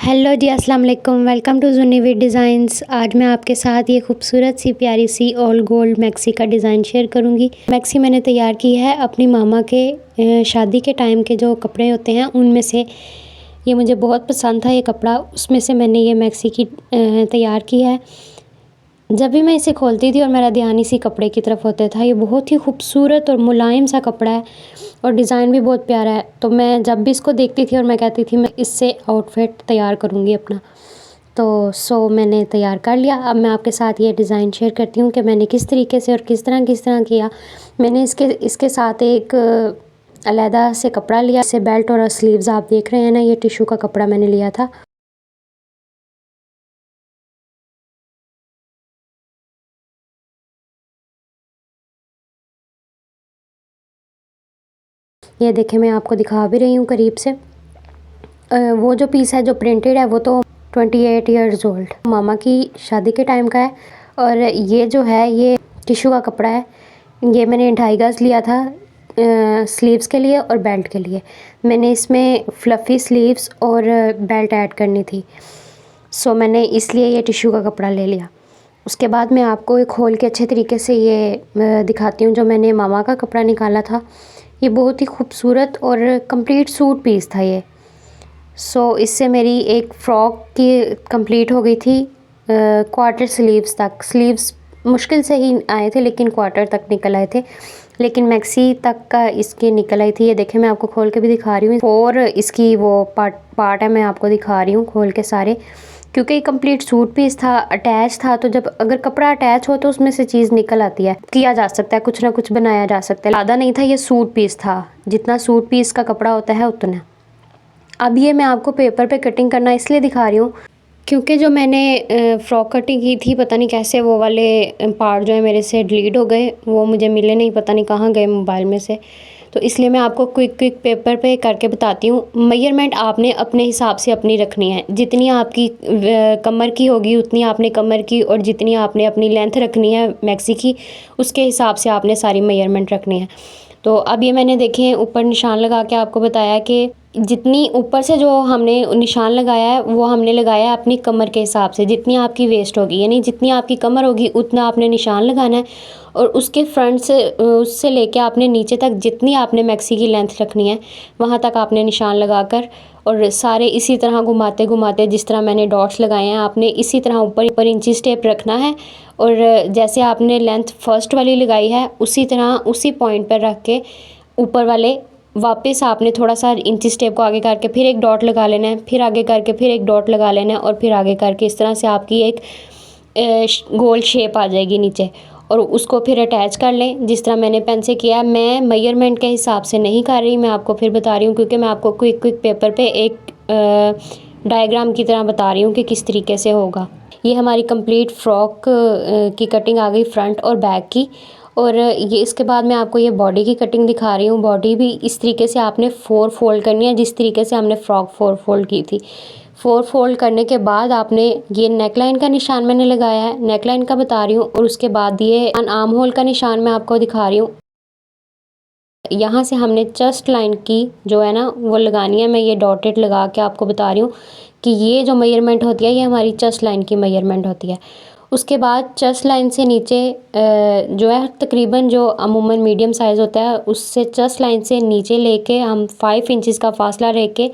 Hello जी, अस्सलाम वालेकुम। Welcome to जुन्नी डिज़ाइंस। आज मैं आपके साथ ये खूबसूरत सी प्यारी सी ऑल गोल्ड मैक्सी का डिज़ाइन शेयर करूँगी। मैक्सी मैंने तैयार की है अपनी मामा के शादी के टाइम के जो कपड़े होते हैं उनमें से। ये मुझे बहुत पसंद था ये कपड़ा, उसमें से मैंने ये मैक्सी की तैयार की है। जब भी मैं इसे खोलती थी और मेरा ध्यान इसी कपड़े की तरफ होता था। ये बहुत ही खूबसूरत और मुलायम सा कपड़ा है और डिज़ाइन भी बहुत प्यारा है। तो मैं जब भी इसको देखती थी और मैं कहती थी मैं इससे आउटफिट तैयार करूँगी अपना। तो मैंने तैयार कर लिया। अब मैं आपके साथ ये डिज़ाइन शेयर करती हूँ कि मैंने किस तरीके से और किस तरह किया। मैंने इसके साथ एक अलहदा से कपड़ा लिया, इसे बेल्ट और स्लीव्स आप देख रहे हैं ना, ये टिशू का कपड़ा मैंने लिया था। ये देखिए, मैं आपको दिखा भी रही हूँ करीब से। वो जो पीस है जो प्रिंटेड है वो तो 28 ईयर्स ओल्ड मामा की शादी के टाइम का है। और ये जो है ये टिशू का कपड़ा है। ये मैंने 2.5 गज लिया था स्लीव्स के लिए और बेल्ट के लिए। मैंने इसमें फ्लफ़ी स्लीव्स और बेल्ट ऐड करनी थी, सो मैंने इसलिए ये टिशू का कपड़ा ले लिया। उसके बाद मैं आपको एक खोल के अच्छे तरीके से ये दिखाती हूँ जो मैंने मामा का कपड़ा निकाला था। ये बहुत ही खूबसूरत और कंप्लीट सूट पीस था ये। इससे मेरी एक फ़्रॉक की कंप्लीट हो गई थी क्वार्टर स्लीव्स तक। स्लीव्स मुश्किल से ही आए थे लेकिन क्वार्टर तक निकल आए थे, लेकिन मैक्सी तक का इसकी निकल आई थी। ये देखें, मैं आपको खोल के भी दिखा रही हूँ और इसकी वो पार्ट है, मैं आपको दिखा रही हूँ खोल के सारे, क्योंकि ये कंप्लीट सूट पीस था, अटैच था। तो जब अगर कपड़ा अटैच हो तो उसमें से चीज़ निकल आती है, किया जा सकता है, कुछ ना कुछ बनाया जा सकता है। ज़्यादा नहीं था, ये सूट पीस था, जितना सूट पीस का कपड़ा होता है उतना। अब ये मैं आपको पेपर पे कटिंग करना इसलिए दिखा रही हूँ क्योंकि जो मैंने फ़्रॉक कटिंग की थी, पता नहीं कैसे वो वाले पार्ट जो है मेरे से डिलीट हो गए, वो मुझे मिले नहीं, पता नहीं कहाँ गए मोबाइल में से। तो इसलिए मैं आपको क्विक पेपर पे करके बताती हूँ। मेजरमेंट आपने अपने हिसाब से अपनी रखनी है, जितनी आपकी कमर की होगी उतनी आपने कमर की, और जितनी आपने अपनी लेंथ रखनी है मैक्सी की उसके हिसाब से आपने सारी मेजरमेंट रखनी है। तो अब ये मैंने देखें ऊपर निशान लगा के आपको बताया कि जितनी ऊपर से जो हमने निशान लगाया है वो हमने लगाया है अपनी कमर के हिसाब से। जितनी आपकी वेस्ट होगी यानी जितनी आपकी कमर होगी उतना आपने निशान लगाना है, और उसके फ्रंट से उससे लेके आपने नीचे तक जितनी आपने मैक्सी की लेंथ रखनी है वहाँ तक आपने निशान लगाकर, और सारे इसी तरह घुमाते घुमाते जिस तरह मैंने डॉट्स लगाए हैं आपने इसी तरह ऊपर इंची टेप रखना है। और जैसे आपने लेंथ फर्स्ट वाली लगाई है उसी तरह उसी पॉइंट पर रख के ऊपर वाले वापस आपने थोड़ा सा इंची टेप को आगे करके फिर एक डॉट लगा लेना है, फिर आगे करके फिर एक डॉट लगा लेना है, और फिर आगे करके इस तरह से आपकी एक गोल शेप आ जाएगी नीचे। और उसको फिर अटैच कर लें जिस तरह मैंने पेन से किया। मैं मेजरमेंट के हिसाब से नहीं कर रही, मैं आपको फिर बता रही हूँ क्योंकि मैं आपको क्विक पेपर पे एक डायग्राम की तरह बता रही हूँ कि किस तरीके से होगा। ये हमारी कंप्लीट फ़्रॉक की कटिंग आ गई फ्रंट और बैक की। और ये इसके बाद मैं आपको ये बॉडी की कटिंग दिखा रही हूँ। बॉडी भी इस तरीके से आपने 4 फोल्ड करनी है जिस तरीके से हमने फ़्रॉक 4 फोल्ड की थी। 4 फोल्ड करने के बाद आपने ये नेकलाइन का निशान मैंने लगाया है, नेकलाइन का बता रही हूँ, और उसके बाद ये आर्म होल का निशान मैं आपको दिखा रही हूँ। यहाँ से हमने चेस्ट लाइन की जो है ना वो लगानी है। मैं ये डॉटेड लगा के आपको बता रही हूँ कि ये जो मेजरमेंट होती है ये हमारी चेस्ट लाइन की मेजरमेंट होती है। उसके बाद चेस्ट लाइन से नीचे जो है तकरीबन जो अमूमन मीडियम साइज़ होता है उससे चेस्ट लाइन से नीचे लेके हम 5 इंचज़ का फासला रह के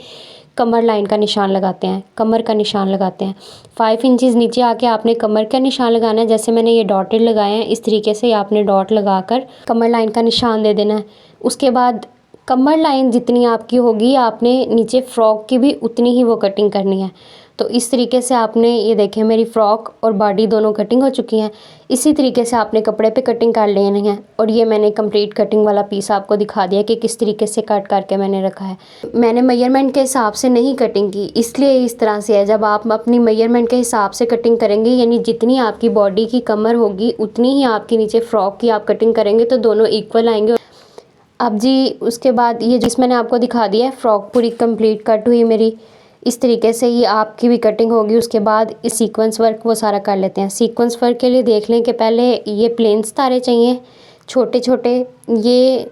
कमर लाइन का निशान लगाते हैं, कमर का निशान लगाते हैं। 5 इंचज़ नीचे आके आपने कमर का निशान लगाना है। जैसे मैंने ये डॉटेड लगाए हैं इस तरीके से आपने डॉट लगाकर कमर लाइन का निशान दे देना है। उसके बाद कमर लाइन जितनी आपकी होगी आपने नीचे फ़्रॉक की भी उतनी ही वो कटिंग करनी है। तो इस तरीके से आपने ये देखें मेरी फ़्रॉक और बॉडी दोनों कटिंग हो चुकी हैं। इसी तरीके से आपने कपड़े पे कटिंग कर लेनी है। और ये मैंने कंप्लीट कटिंग वाला पीस आपको दिखा दिया कि किस तरीके से कट करके मैंने रखा है। मैंने मेजरमेंट के हिसाब से नहीं कटिंग की, इसलिए इस तरह से है। जब आप अपनी मेजरमेंट के हिसाब से कटिंग करेंगे यानी जितनी आपकी बॉडी की कमर होगी उतनी ही आपकी नीचे फ़्रॉक की आप कटिंग करेंगे तो दोनों इक्वल आएंगे। अब जी उसके बाद ये जिस मैंने आपको दिखा दिया है फ़्रॉक पूरी कंप्लीट कट हुई मेरी। इस तरीके से ही आपकी भी कटिंग होगी। उसके बाद इस सीक्वेंस वर्क वो सारा कर लेते हैं। सीक्वेंस वर्क के लिए देख लें कि पहले ये प्लेन सितारे चाहिए छोटे छोटे, ये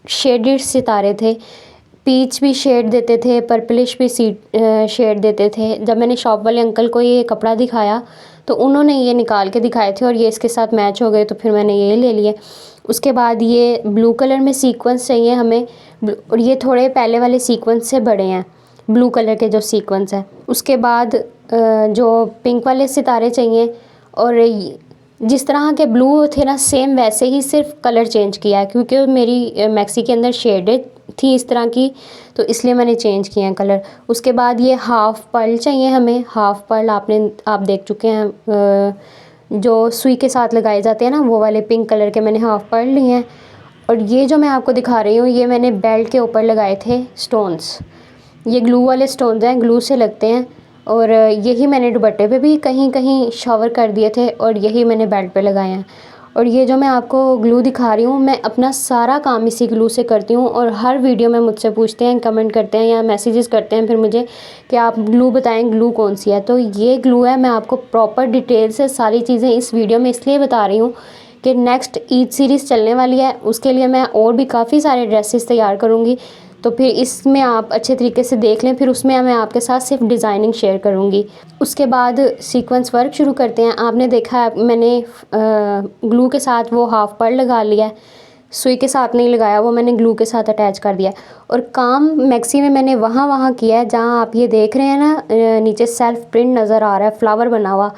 शेडेड सितारे थे। पीच भी शेड देते थे, पर्पलिश भी शेड देते थे। जब मैंने शॉप वाले अंकल को ये कपड़ा दिखाया तो उन्होंने ये निकाल के दिखाए थे और ये इसके साथ मैच हो गए, तो फिर मैंने ये ले लिए। उसके बाद ये ब्लू कलर में सीक्वेंस चाहिए हमें, और ये थोड़े पहले वाले सीक्वेंस से बड़े हैं, ब्लू कलर के जो सीक्वेंस हैं। उसके बाद जो पिंक वाले सितारे चाहिए, और जिस तरह के ब्लू थे ना सेम वैसे ही, सिर्फ कलर चेंज किया है क्योंकि मेरी मैक्सी के अंदर शेडेड थी इस तरह की, तो इसलिए मैंने चेंज किया है कलर। उसके बाद ये हाफ़ पर्ल चाहिए हमें। हाफ़ पर्ल आप देख चुके हैं, जो सुई के साथ लगाए जाते हैं ना, वो वाले पिंक कलर के मैंने हाफ़ पर्ल लिए हैं। और ये जो मैं आपको दिखा रही हूँ, ये मैंने बेल्ट के ऊपर लगाए थे स्टोन्स। ये ग्लू वाले स्टोन्स हैं, ग्लू से लगते हैं। और यही मैंने दुपट्टे पे भी कहीं कहीं शावर कर दिए थे, और यही मैंने बेल्ट पे लगाए हैं। और ये जो मैं आपको ग्लू दिखा रही हूँ, मैं अपना सारा काम इसी ग्लू से करती हूँ। और हर वीडियो में मुझसे पूछते हैं, कमेंट करते हैं या मैसेजेस करते हैं फिर मुझे कि आप ग्लू बताएं, ग्लू कौन सी है। तो ये ग्लू है। मैं आपको प्रॉपर डिटेल से सारी चीज़ें इस वीडियो में इसलिए बता रही हूँ कि नेक्स्ट ईद सीरीज़ चलने वाली है, उसके लिए मैं और भी काफ़ी सारे ड्रेसेस तैयार करूँगी। तो फिर इसमें आप अच्छे तरीके से देख लें, फिर उसमें मैं आपके साथ सिर्फ डिज़ाइनिंग शेयर करूँगी। उसके बाद सीक्वेंस वर्क शुरू करते हैं। आपने देखा है मैंने ग्लू के साथ वो हाफ़ पर्ल लगा लिया है, सुई के साथ नहीं लगाया, वो मैंने ग्लू के साथ अटैच कर दिया। और काम मैक्सी में मैंने वहाँ किया है जहाँ आप ये देख रहे हैं ना, नीचे सेल्फ प्रिंट नज़र आ रहा है, फ्लावर बना हुआ,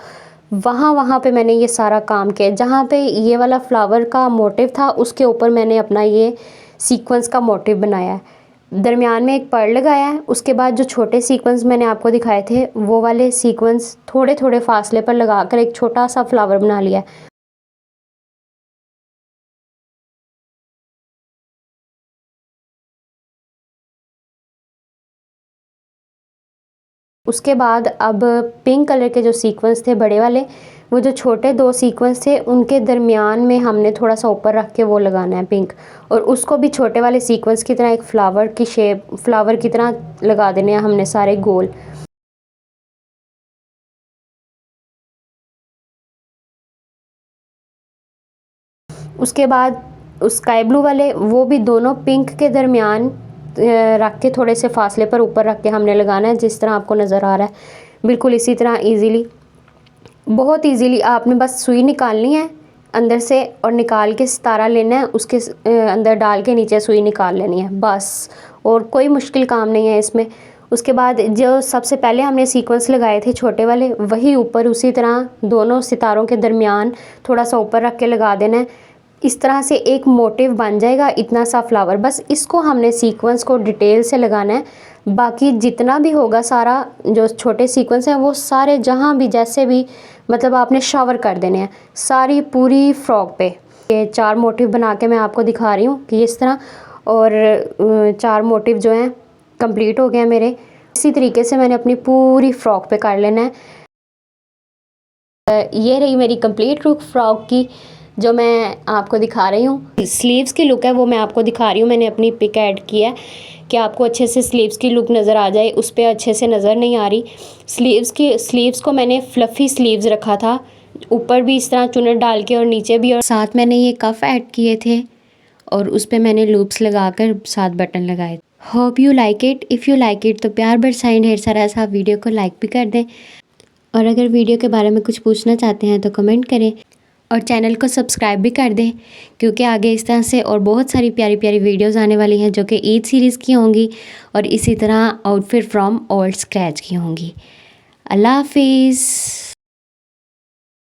वहाँ पे मैंने ये सारा काम किया। जहाँ पे ये वाला फ्लावर का मोटिव था, उसके ऊपर मैंने अपना ये सीक्वेंस का मोटिव बनाया है। दरमियान में एक पर्ल लगाया है। उसके बाद जो छोटे सीक्वेंस मैंने आपको दिखाए थे, वो वाले सीक्वेंस थोड़े थोड़े फासले पर लगाकर एक छोटा सा फ्लावर बना लिया है। उसके बाद अब पिंक कलर के जो सीक्वेंस थे बड़े वाले, वो जो छोटे 2 सीक्वेंस थे उनके दरमियान में हमने थोड़ा सा ऊपर रख के वो लगाना है पिंक, और उसको भी छोटे वाले सीक्वेंस की तरह एक फ्लावर की शेप, फ्लावर की तरह लगा देने हैं हमने सारे गोल। उसके बाद स्काई ब्लू वाले, वो भी दोनों पिंक के दरमियान रख के थोड़े से फासले पर ऊपर रख के हमने लगाना है, जिस तरह आपको नज़र आ रहा है। बिल्कुल इसी तरह ईज़िली, बहुत ईज़िली आपने बस सुई निकालनी है अंदर से, और निकाल के सितारा लेना है, उसके अंदर डाल के नीचे सुई निकाल लेनी है बस, और कोई मुश्किल काम नहीं है इसमें। उसके बाद जो सबसे पहले हमने सीक्वेंस लगाए थे छोटे वाले, वही ऊपर उसी तरह दोनों सितारों के दरमियान थोड़ा सा ऊपर रख के लगा देना है। इस तरह से एक मोटिव बन जाएगा, इतना सा फ्लावर। बस इसको हमने सीक्वेंस को डिटेल से लगाना है। बाकी जितना भी होगा सारा, जो छोटे सीक्वेंस हैं वो सारे जहाँ भी जैसे भी, मतलब आपने शावर कर देने हैं सारी पूरी फ्रॉक पे। ये 4 मोटिव बना के मैं आपको दिखा रही हूँ कि इस तरह, और 4 मोटिव जो हैं कंप्लीट हो गए हैं मेरे। इसी तरीके से मैंने अपनी पूरी फ्रॉक पे कर लेना है। ये रही मेरी कंप्लीट लुक फ्रॉक की, जो मैं आपको दिखा रही हूँ। स्लीव्स की लुक है वो मैं आपको दिखा रही हूँ। मैंने अपनी पिक ऐड किया है कि आपको अच्छे से स्लीव्स की लुक नज़र आ जाए। उस पर अच्छे से नज़र नहीं आ रही। स्लीव्स को मैंने फ्लफ़ी स्लीव्स रखा था, ऊपर भी इस तरह चुन्नट डाल के और नीचे भी, और साथ मैंने ये कफ ऐड किए थे, और उस पर मैंने लूप्स लगाकर 7 बटन लगाए। Hope you like it. If you like it तो प्यार बरसाएं ढेर सारा सा, वीडियो को लाइक भी कर दें, और अगर वीडियो के बारे में कुछ पूछना चाहते हैं तो कमेंट करें, और चैनल को सब्सक्राइब भी कर दें, क्योंकि आगे इस तरह से और बहुत सारी प्यारी प्यारी वीडियोस आने वाली हैं जो कि ईद सीरीज़ की होंगी, और इसी तरह आउटफिट फ्रॉम ओल्ड स्क्रैच की होंगी। अल्लाह हाफिज़।